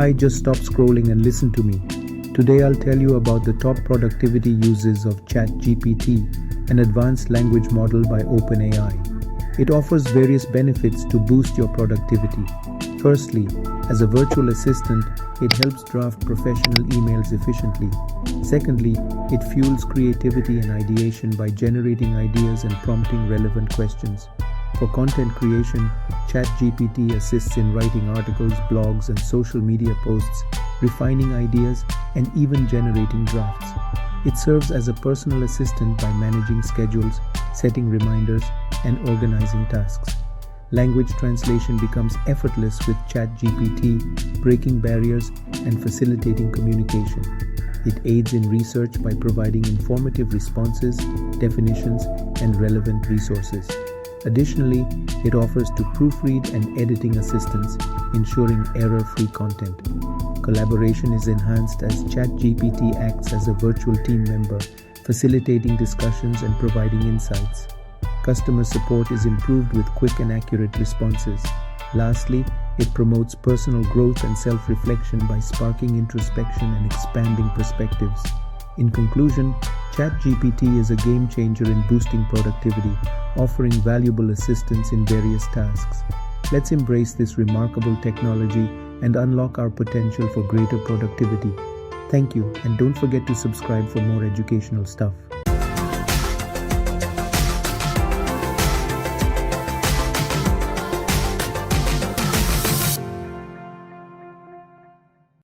Hi, just stop scrolling and listen to me. Today I'll tell you about the top productivity uses of ChatGPT, an advanced language model by OpenAI. It offers various benefits to boost your productivity. Firstly, as a virtual assistant, it helps draft professional emails efficiently. Secondly, it fuels creativity and ideation by generating ideas and prompting relevant questions. For content creation, ChatGPT assists in writing articles, blogs, and social media posts, refining ideas, and even generating drafts. It serves as a personal assistant by managing schedules, setting reminders, and organizing tasks. Language translation becomes effortless with ChatGPT, breaking barriers and facilitating communication. It aids in research by providing informative responses, definitions, and relevant resources. Additionally, it offers to proofread and editing assistance, ensuring error-free content. Collaboration is enhanced as ChatGPT acts as a virtual team member, facilitating discussions and providing insights. Customer support is improved with quick and accurate responses. Lastly, it promotes personal growth and self-reflection by sparking introspection and expanding perspectives. In conclusion, ChatGPT is a game changer in boosting productivity, offering valuable assistance in various tasks. Let's embrace this remarkable technology and unlock our potential for greater productivity. Thank you, and don't forget to subscribe for more educational stuff.